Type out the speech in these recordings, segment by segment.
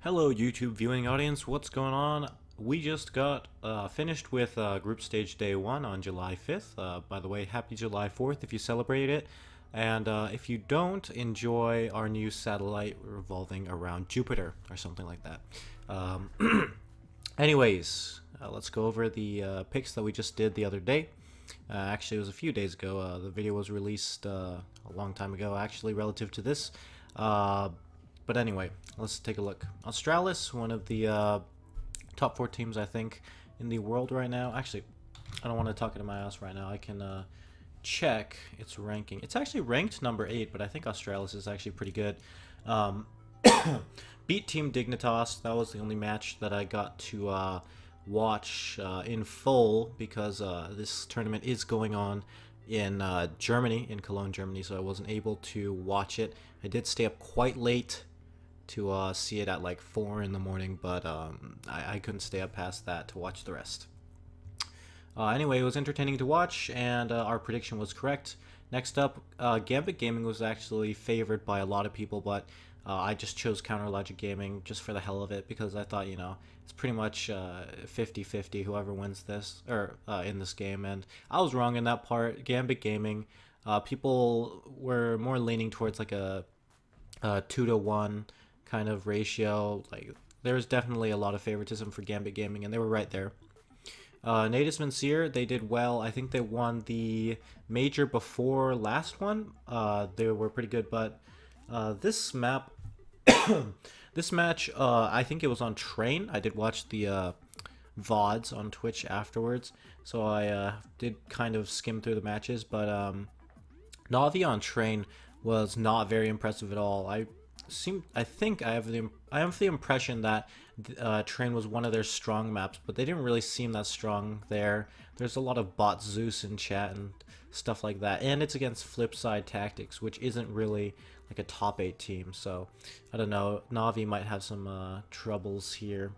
Hello YouTube viewing audience, what's going on? We just got finished with group stage day 1 on July 5th. By the way, happy July 4th if you celebrate it. And if you don't, enjoy our new satellite revolving around Jupiter or something like that. Anyways, let's go over the picks that we just did the other day. Actually, it was a few days ago. The video was released a long time ago, actually, relative to this. But anyway, let's take a look. Australis, one of the top 4 teams, I think, in the world right now. Actually, I don't want to talk into my ass right now. I can check its ranking. It's actually ranked number 8, but I think Australis is actually pretty good. Beat Team Dignitas. That was the only match that I got to watch in full because this tournament is going on in Germany, in Cologne, Germany, so I wasn't able to watch it. I did stay up quite late to see it at like 4 in the morning, but I couldn't stay up past that to watch the rest. Anyway, it was entertaining to watch, and our prediction was correct. Next up, Gambit Gaming was actually favored by a lot of people, but I just chose Counter Logic Gaming just for the hell of it, because I thought, you know, it's pretty much 50-50 whoever wins this, or in this game, and I was wrong in that part. Gambit Gaming, people were more leaning towards like a 2-to-1 kind of ratio. Like, there was definitely a lot of favoritism for Gambit Gaming, and they were right there. Natives Vincier, they did well. I think they won the major before last one. They were pretty good, but this map, this match, I think it was on Train. I did watch the VODs on Twitch afterwards, so I did kind of skim through the matches, but Navi on Train was not very impressive at all. I think I have the impression that Train was one of their strong maps, but they didn't really seem that strong there. There's a lot of bot Zeus in chat and stuff like that, and it's against Flipside Tactics, which isn't really like a top 8 team, so I don't know. Navi might have some troubles here.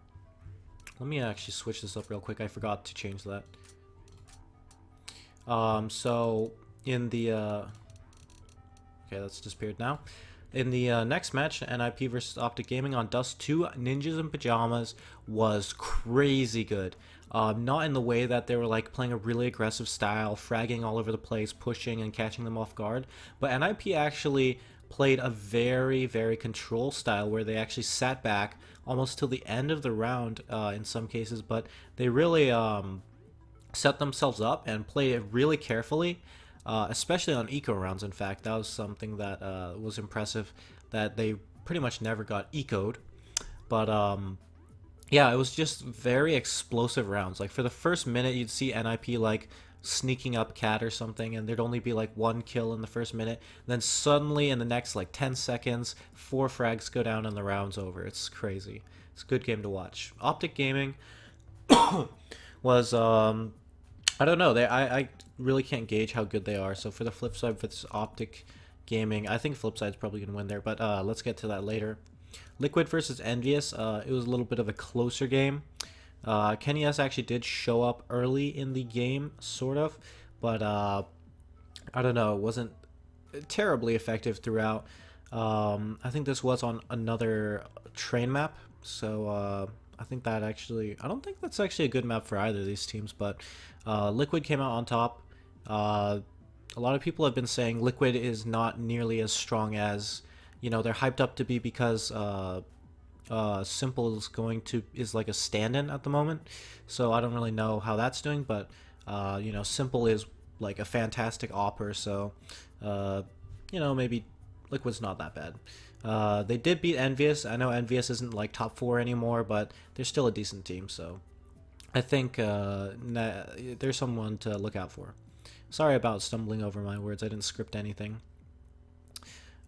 Let me actually switch this up real quick. I forgot to change that. So in the okay, that's disappeared now. In the next match, NIP versus Optic Gaming on Dust 2, Ninjas in Pyjamas was crazy good. Not in the way that they were like playing a really aggressive style, fragging all over the place, pushing and catching them off guard, but NIP actually played a very, very control style where they actually sat back almost till the end of the round in some cases, but they really set themselves up and played it really carefully. Especially on eco rounds. In fact, that was something that was impressive, that they pretty much never got ecoed. But yeah, it was just very explosive rounds. Like, for the first minute, you'd see NIP like sneaking up cat or something, and there'd only be like 1 kill in the first minute. Then suddenly, in the next like 10 seconds, 4 frags go down and the round's over. It's crazy. It's a good game to watch. Optic Gaming was I don't know. I really can't gauge how good they are. So for the flip side, for this Optic Gaming, I think Flipside's probably going to win there. But let's get to that later. Liquid versus Envyus. It was a little bit of a closer game. Kenny S actually did show up early in the game, sort of. But I don't know. It wasn't terribly effective throughout. I think this was on another train map. So I think that actually, I don't think that's actually a good map for either of these teams, but Liquid came out on top. A lot of people have been saying Liquid is not nearly as strong as, you know, they're hyped up to be, because Simple is like a stand-in at the moment. So I don't really know how that's doing, but you know, Simple is like a fantastic opper, so you know, maybe Liquid's not that bad. They did beat Envyus. I know Envyus isn't like top 4 anymore, but they're still a decent team, so I think there's someone to look out for. Sorry about stumbling over my words. I didn't script anything.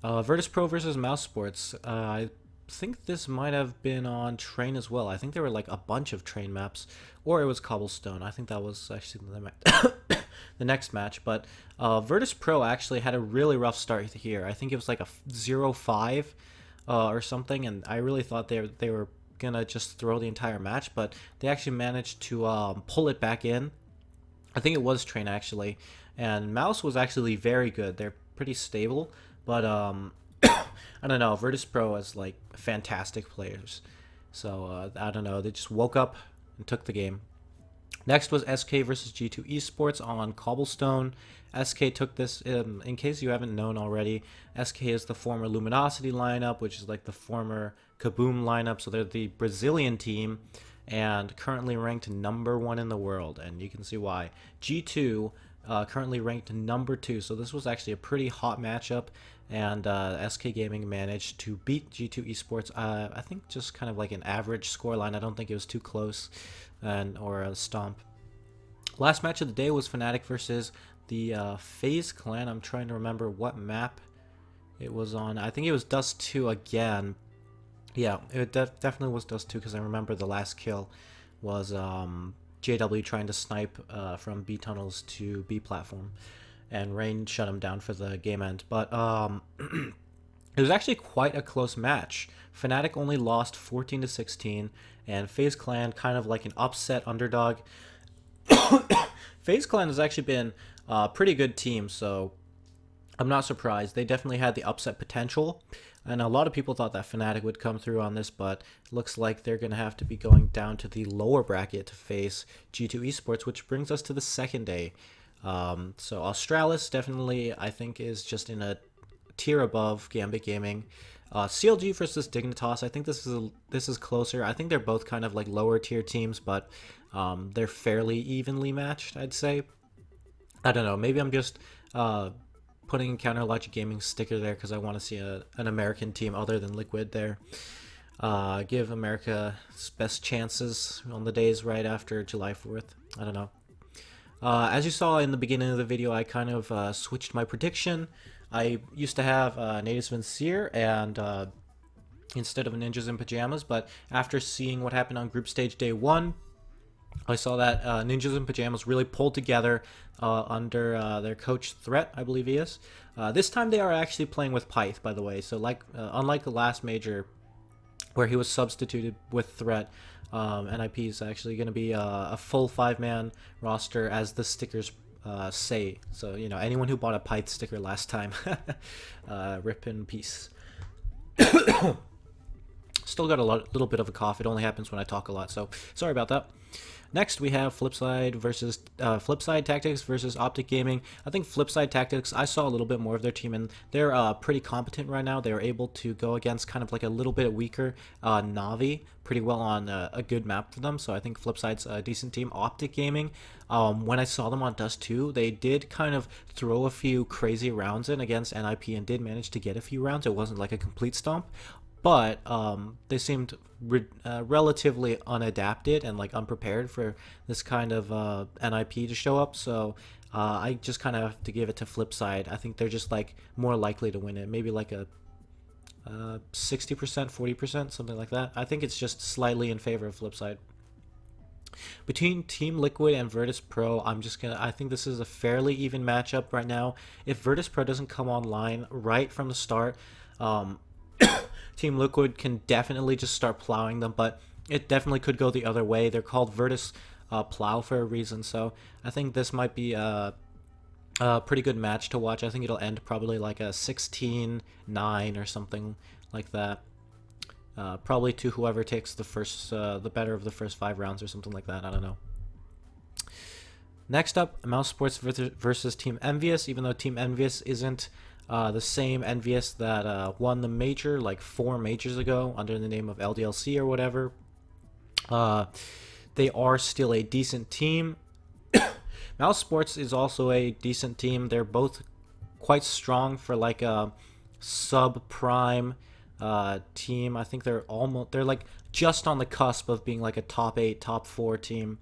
Virtus Pro versus Mousesports. I think this might have been on Train as well. I think there were like a bunch of Train maps, or it was Cobblestone. I think that was actually the next match. But Virtus Pro actually had a really rough start here. I think it was like a 0-5 or something, and I really thought they were gonna just throw the entire match, but they actually managed to pull it back in. I think it was Train actually, and Mouse was actually very good. They're pretty stable, but I don't know. Virtus Pro has like fantastic players, So I don't know. They just woke up and took the game. Next was SK versus G2 Esports on Cobblestone. SK took this, in case you haven't known already, SK is the former Luminosity lineup, which is like the former Kaboom lineup. So they're the Brazilian team and currently ranked #1 in the world. And you can see why. G2 currently ranked #2. So this was actually a pretty hot matchup. And SK Gaming managed to beat G2 Esports. I think just kind of like an average scoreline. I don't think it was too close or a stomp. Last match of the day was Fnatic versus the FaZe clan. I'm trying to remember what map it was on. I think it was Dust 2 again. Yeah, it definitely was Dust 2 because I remember the last kill was JW trying to snipe from B tunnels to B platform. And Rain shut him down for the game end. But it was actually quite a close match. Fnatic only lost 14-16, and FaZe Clan kind of like an upset underdog. FaZe Clan has actually been a pretty good team, so I'm not surprised. They definitely had the upset potential, and a lot of people thought that Fnatic would come through on this, but it looks like they're going to have to be going down to the lower bracket to face G2 Esports, which brings us to the second day. So Australis definitely, I think, is just in a tier above Gambit Gaming. CLG versus Dignitas, I think this is closer. I think they're both kind of like lower tier teams, but they're fairly evenly matched, I'd say. I don't know, maybe I'm just putting Counter Logic Gaming sticker there because I want to see an American team other than Liquid there. Give America best chances on the days right after July 4th. I don't know. As you saw in the beginning of the video, I kind of switched my prediction. I used to have Natives Vincere and instead of Ninjas in Pyjamas, but after seeing what happened on Group Stage Day 1, I saw that Ninjas in Pyjamas really pulled together under their coach Threat, I believe he is. This time they are actually playing with Pyth, by the way. So like unlike the last major where he was substituted with Threat, NIP is actually going to be a full 5-man roster as the stickers say. So, you know, anyone who bought a Pyth sticker last time, rip in peace. Still got a little bit of a cough. It only happens when I talk a lot, so sorry about that. Next, we have Flipside Tactics versus Optic Gaming. I think Flipside Tactics, I saw a little bit more of their team, and they're pretty competent right now. They were able to go against kind of like a little bit weaker Na'Vi pretty well on a good map for them. So I think Flipside's a decent team. Optic Gaming, when I saw them on Dust 2, they did kind of throw a few crazy rounds in against NIP and did manage to get a few rounds. It wasn't like a complete stomp. But they seemed relatively unadapted and like unprepared for this kind of NIP to show up. So I just kind of have to give it to Flipside. I think they're just like more likely to win it. Maybe like a 60%, 40%, something like that. I think it's just slightly in favor of Flipside. Between Team Liquid and Virtus Pro, I think this is a fairly even matchup right now. If Virtus Pro doesn't come online right from the start, Team Liquid can definitely just start plowing them, but it definitely could go the other way. They're called Virtus Plow for a reason, so I think this might be a pretty good match to watch. I think it'll end probably like a 16-9 or something like that. Probably to whoever takes the better of the first 5 rounds or something like that. I don't know. Next up, Mousesports versus Team Envyus. Even though Team Envyus isn't the same Envyus that won the major like 4 majors ago under the name of LDLC or whatever, they are still a decent team. Mousesports is also a decent team. They're both quite strong for like a sub-prime team. I think they're like just on the cusp of being like a top 8, top 4 team,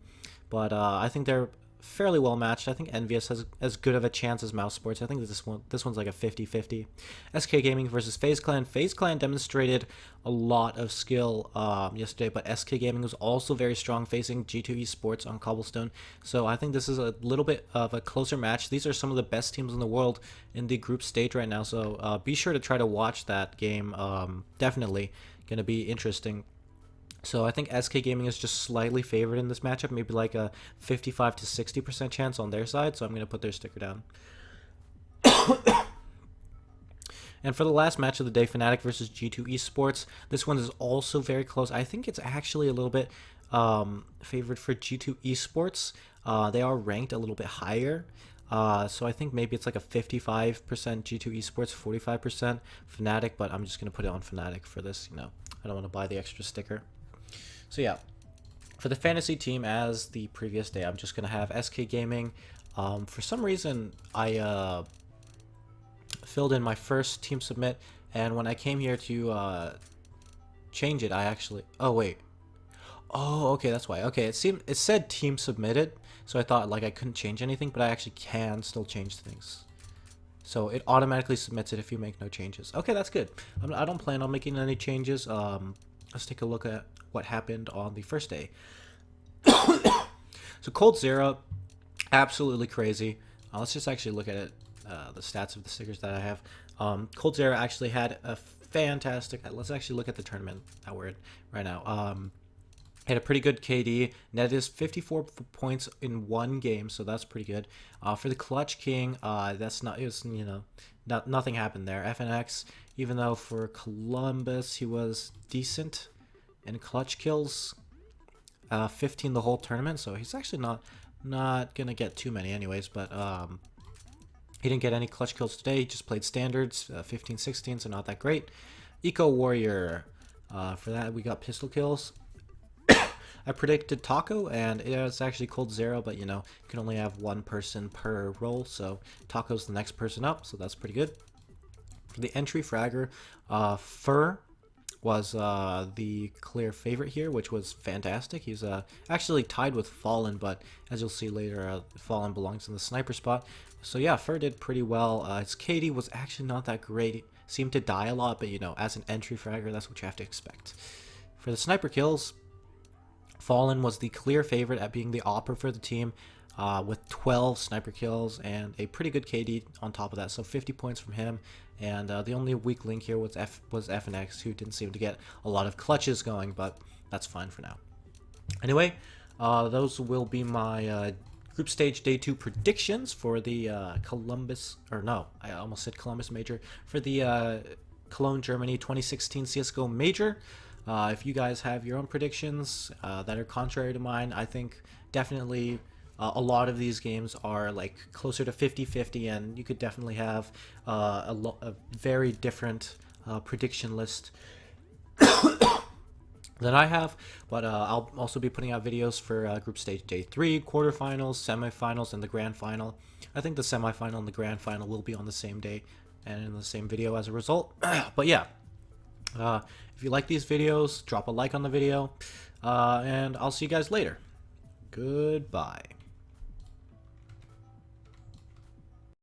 but I think they're fairly well matched. I think Envyus has as good of a chance as Mousesports. I think this one's like a 50-50. SK Gaming versus FaZe Clan. FaZe Clan demonstrated a lot of skill yesterday, but SK Gaming was also very strong facing G2 Esports on Cobblestone. So I think this is a little bit of a closer match. These are some of the best teams in the world in the group stage right now, so be sure to try to watch that game. Definitely going to be interesting. So I think SK Gaming is just slightly favored in this matchup, maybe like a 55 to 60% chance on their side, so I'm going to put their sticker down. And for the last match of the day, Fnatic versus G2 Esports. This one is also very close. I think it's actually a little bit favored for G2 Esports. They are ranked a little bit higher. So I think maybe it's like a 55% G2 Esports, 45% Fnatic, but I'm just going to put it on Fnatic for this, you know. I don't want to buy the extra sticker. So yeah, for the fantasy team, as the previous day, I'm just going to have SK Gaming. For some reason, I filled in my first team submit, and when I came here to change it, I actually... Oh, wait. Oh, okay, that's why. Okay, it said team submitted, so I thought like I couldn't change anything, but I actually can still change things. So it automatically submits it if you make no changes. Okay, that's good. I don't plan on making any changes. Let's take a look at what happened on the first day. So Cold Zero, absolutely crazy. Let's just actually look at it, the stats of the stickers that I have. Cold Zero actually had a fantastic... Let's actually look at the tournament that we're in right now. Had a pretty good KD. Net is 54 points in one game, so that's pretty good. For the Clutch King, that's not... It was, you know, nothing happened there. FNX, even though for Columbus he was decent in clutch kills, 15 the whole tournament, so he's actually not gonna get too many anyways, but he didn't get any clutch kills today. He just played standards, 15 16, so not that great. Eco Warrior, for that we got pistol kills. I predicted Taco, and it's actually Cold Zero, but you know, you can only have one person per role, so Taco's the next person up, so that's pretty good. For the entry fragger, Fur was the clear favorite here, which was fantastic. He's actually tied with Fallen, but as you'll see later, Fallen belongs in the sniper spot. So yeah, Fur did pretty well. His KD was actually not that great. He seemed to die a lot, but you know, as an entry fragger, that's what you have to expect. For the sniper kills, Fallen was the clear favorite at being the AWPer for the team, with 12 sniper kills and a pretty good KD on top of that, so 50 points from him. And the only weak link here was FNX, who didn't seem to get a lot of clutches going, but that's fine for now. Anyway, those will be my group stage day 2 predictions for the Columbus, or no, I almost said Columbus Major, for the Cologne, Germany 2016 CSGO Major. If you guys have your own predictions that are contrary to mine, I think definitely a lot of these games are like closer to 50-50, and you could definitely have a very different prediction list than I have. But I'll also be putting out videos for group stage day 3, quarterfinals, semifinals, and the grand final. I think the semifinal and the grand final will be on the same day and in the same video as a result. But yeah. If you like these videos, drop a like on the video, and I'll see you guys later. Goodbye.